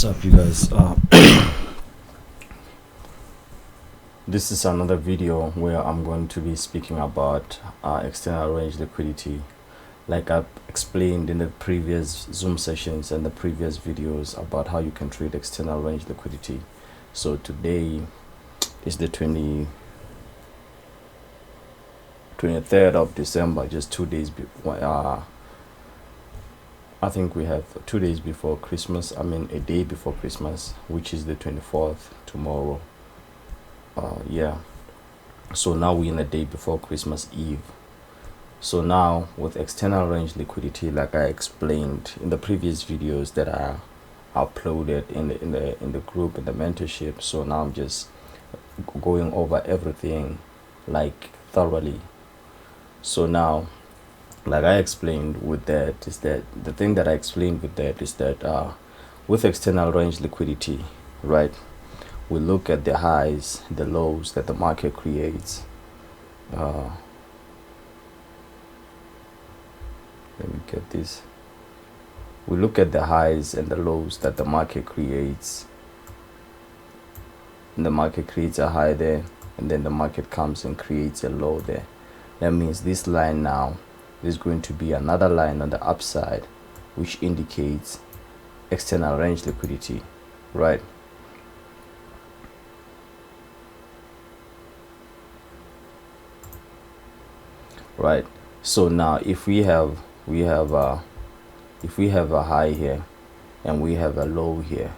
What's up, you guys? This is another video where I'm going to be speaking about external range liquidity. Like I explained in the previous Zoom sessions and the previous videos about how you can trade external range liquidity. So today is the 23rd of December, just 2 days before. I think we have 2 days before Christmas. I mean, a day before Christmas, which is the 24th, tomorrow. Yeah. So now we're in a day before Christmas Eve. So now with external range liquidity, like I explained in the previous videos that I uploaded in the group in the mentorship. So now I'm just going over everything like thoroughly. So now, like I explained with that, is that the thing that I explained with that is that with external range liquidity, right, we look at the highs, the lows that the market creates. Let me get this. We look at the highs and the lows that the market creates. And the market creates a high there, and then the market comes and creates a low there. That means this line now is going to be another line on the upside, which indicates external range liquidity, right? Right. So now if we have a high here and we have a low here,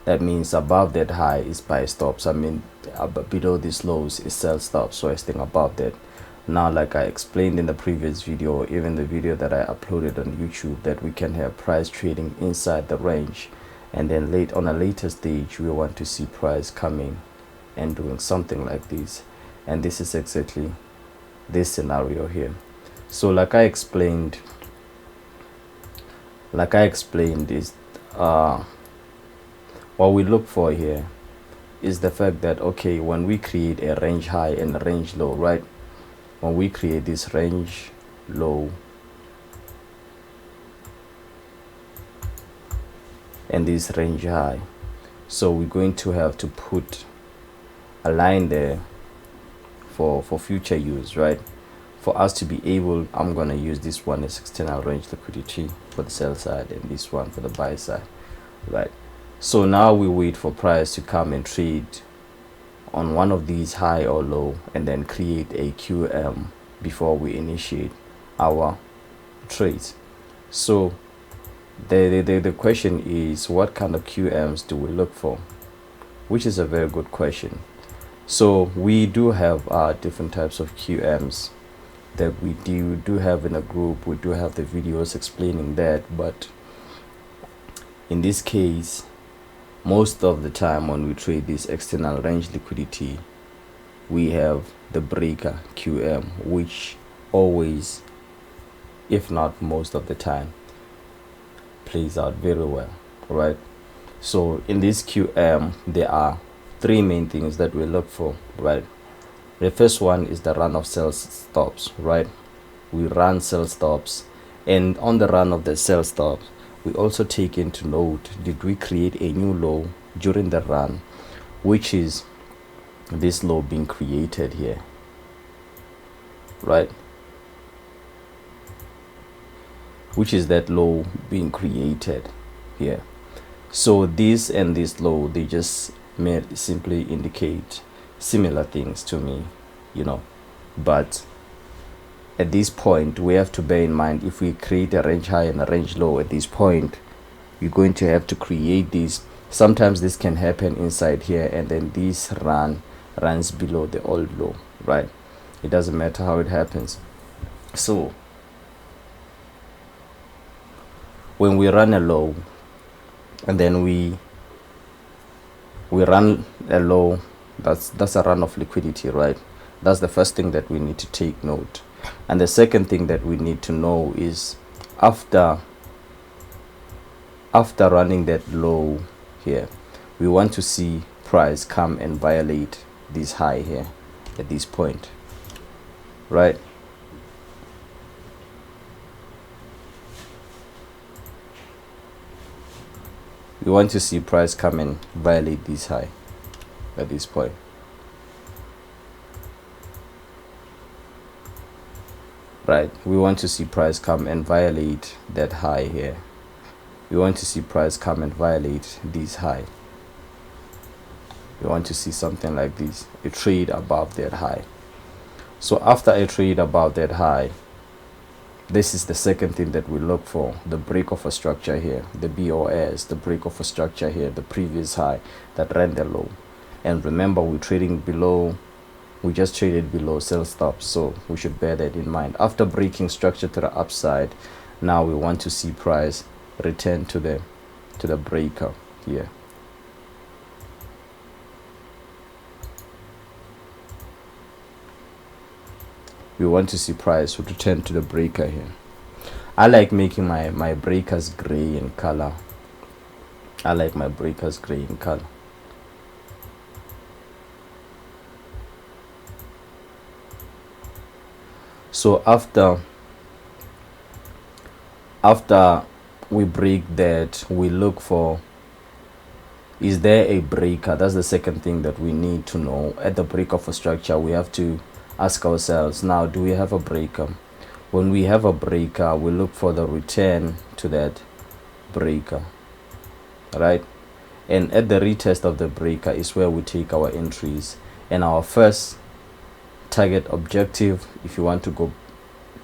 that means above that high is buy stops. I mean, below these lows is sell stops. So I think above that. Now, like I explained in the previous video, even the video that I uploaded on YouTube, that we can have price trading inside the range, and then on a later stage we want to see price coming and doing something like this, and this is exactly this scenario here. So like I explained is what we look for here is the fact that, okay, when we create a range high and a range low, right, when we create this range low and this range high, so we're going to have to put a line there for future use, right? For us to be able, I'm gonna use this one as external range liquidity for the sell side and this one for the buy side, right? So now we wait for price to come and trade on one of these, high or low, and then create a QM before we initiate our trades. So the question is, what kind of QMs do we look for? Which is a very good question. So we do have different types of QMs that we do have in a group. We do have the videos explaining that, but in this case, most of the time when we trade this external range liquidity, we have the breaker QM, which always, if not most of the time, plays out very well, right? So in this QM, there are three main things that we look for, right? The first one is the run of sell stops, right? We run sell stops, and on the run of the sell stops, we also take into note, did we create a new low during the run, which is this low being created here, right? Which is that low being created here. So this and this low, they just simply indicate similar things to me, you know. But at this point, we have to bear in mind, if we create a range high and a range low at this point, you're going to have to create this. Sometimes this can happen inside here, and then this runs below the old low, right? It doesn't matter how it happens. So when we run a low and then we run a low, that's a run of liquidity, right? That's the first thing that we need to take note. And the second thing that we need to know is, after running that low here, we want to see price come and violate this high here at this point, right? we want to see price come and violate this high at this point. Right, we want to see price come and violate that high here. We want to see price come and violate this high. We want to see something like this, a trade above that high. So after a trade above that high, this is the second thing that we look for, the break of a structure here, the BOS, the break of a structure here, the previous high that ran the low. And remember, we're trading below, we just traded below sell stops, so we should bear that in mind. After breaking structure to the upside, now we want to see price return to the breaker here. We want to see price return to the breaker here. I like making my breakers gray in color. I like my breakers gray in color. So after we break that, we look for, is there a breaker? That's the second thing that we need to know. At the break of a structure, we have to ask ourselves, now, do we have a breaker? When we have a breaker, we look for the return to that breaker, right? And at the retest of the breaker is where we take our entries. And our first target objective, if you want to go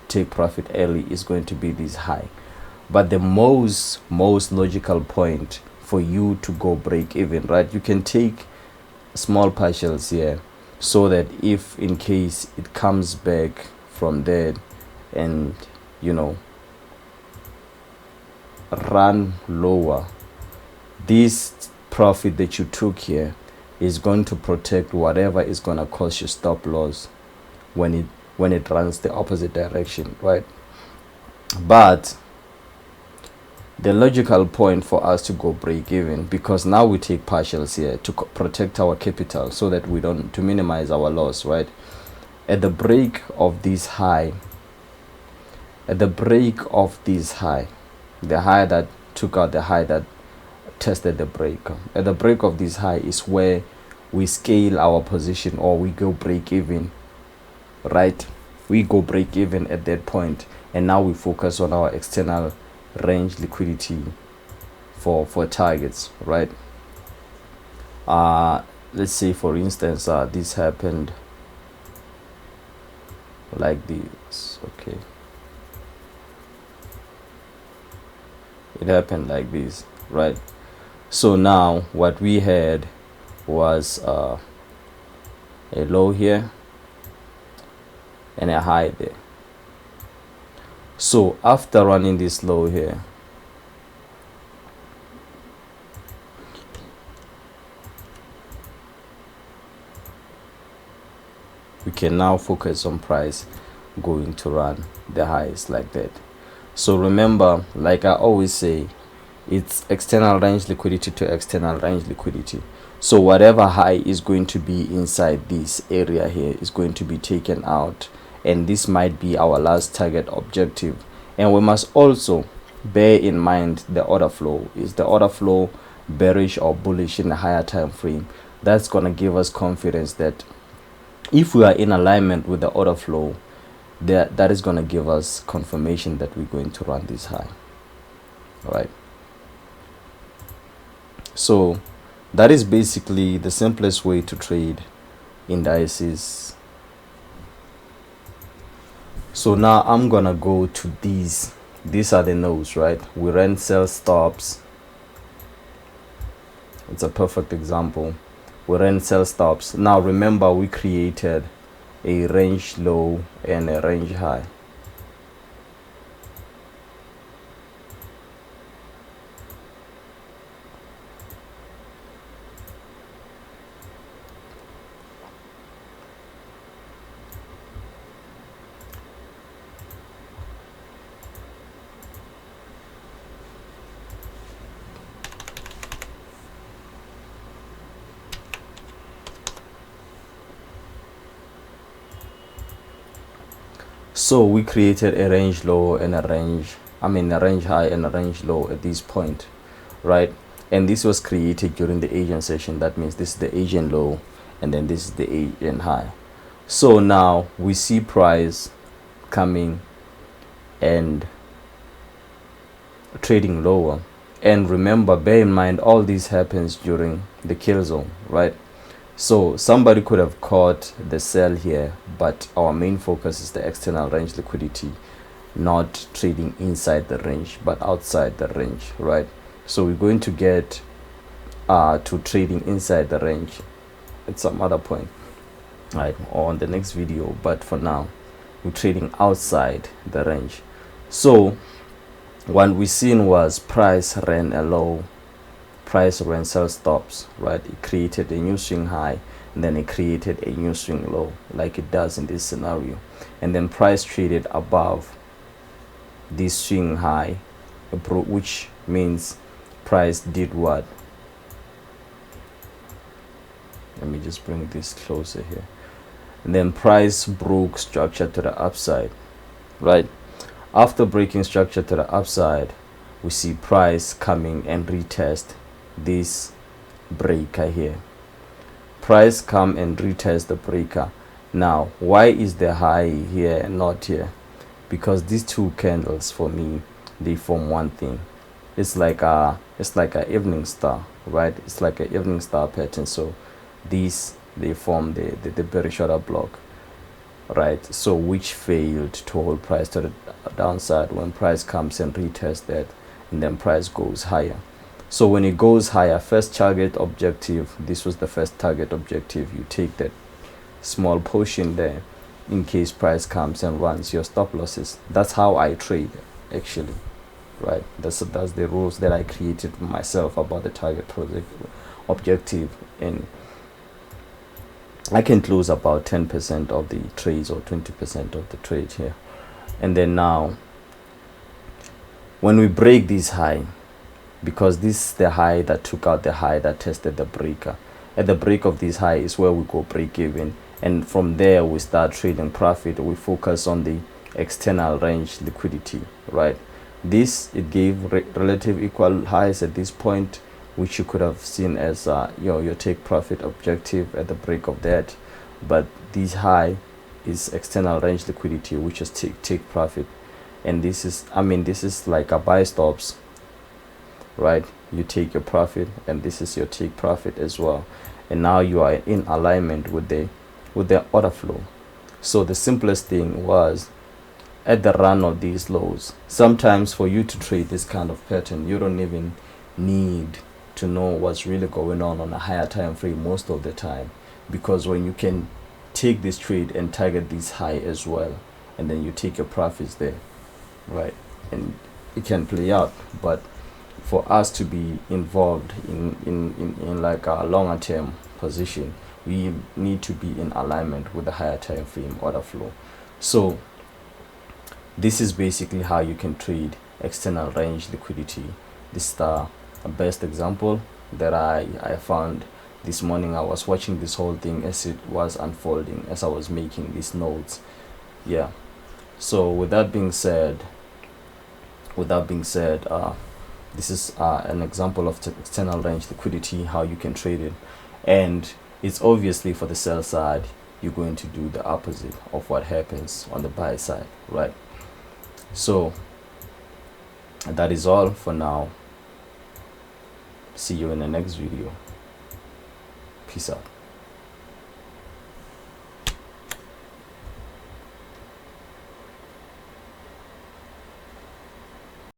take profit early, is going to be this high. But the most logical point for you to go break even, right? You can take small partials here, so that if in case it comes back from there and, you know, run lower, this profit that you took here is going to protect whatever is going to cause you stop loss when it runs the opposite direction, right? But the logical point for us to go break even, because now we take partials here to protect our capital, so that we don't, to minimize our loss, right? At the break of this high, the high that took out the high that tested the break, at the break of this high is where we scale our position, or we go break even, right? We go break even at that point, and now we focus on our external range liquidity for targets, right? Let's say, for instance, this happened like this. Okay, it happened like this, right? So now what we had was a low here and a high there. So after running this low here, we can now focus on price going to run the highs like that. So remember, like I always say, it's external range liquidity to external range liquidity. So whatever high is going to be inside this area here is going to be taken out, and this might be our last target objective. And we must also bear in mind the order flow. Is the order flow bearish or bullish in a higher time frame? That's going to give us confidence that if we are in alignment with the order flow, that is going to give us confirmation that we're going to run this high. All right, so that is basically the simplest way to trade indices. So now I'm gonna go to these are the nodes, right? We ran sell stops. It's a perfect example. We ran sell stops. Now remember, we created a range low and a range high. So we created a range low and a range high and a range low at this point, right? and this was created during the Asian session. That means this is the Asian low, and then this is the Asian high. So now we see price coming and trading lower. And remember, bear in mind, all this happens during the kill zone, right? So somebody could have caught the sell here, but our main focus is the external range liquidity, not trading inside the range but outside the range, right? So we're going to get to trading inside the range at some other point, right, or on the next video, but for now we're trading outside the range. So what we seen was price ran a low, price ran sell stops, right? It created a new swing high, and then it created a new swing low, like it does in this scenario, and then price traded above this swing high, which means price did what? Let me just bring this closer here. And then price broke structure to the upside, right? After breaking structure to the upside, we see price coming and retest this breaker here. Price come and retest the breaker. Now, why is the high here and not here? Because these two candles, for me, they form one thing. It's like a evening star, right? It's like an evening star pattern. So these, they form the bearish order block, right? So which failed to hold price to the downside when price comes and retests that, and then price goes higher. So when it goes higher, first target objective, this was the first target objective, you take that small portion there in case price comes and runs your stop losses. That's how I trade, actually, right? That's the rules that I created myself about the target objective, and I can close about 10% of the trades or 20% of the trade here. And then now when we break this high, because this is the high that took out the high that tested the breaker, at the break of this high is where we go break even, and from there we start trading profit. We focus on the external range liquidity, right? This, it gave relative equal highs at this point, which you could have seen as your take profit objective at the break of that. But this high is external range liquidity, which is take profit. And this is, this is like a buy stops, right? You take your profit, and this is your take profit as well. And now you are in alignment with the order flow. So the simplest thing was, at the run of these lows, sometimes for you to trade this kind of pattern, you don't even need to know what's really going on a higher time frame most of the time, because when you can take this trade and target this high as well, and then you take your profits there, right, and it can play out. But for us to be involved in like a longer term position, we need to be in alignment with the higher time frame order flow. So this is basically how you can trade external range liquidity. This is the best example that I found this morning. I was watching this whole thing as it was unfolding, as I was making these notes. Yeah, so with that being said, this is an example of external range liquidity, how you can trade it. And it's obviously for the sell side, you're going to do the opposite of what happens on the buy side, right? So that is all for now. See you in the next video. Peace out.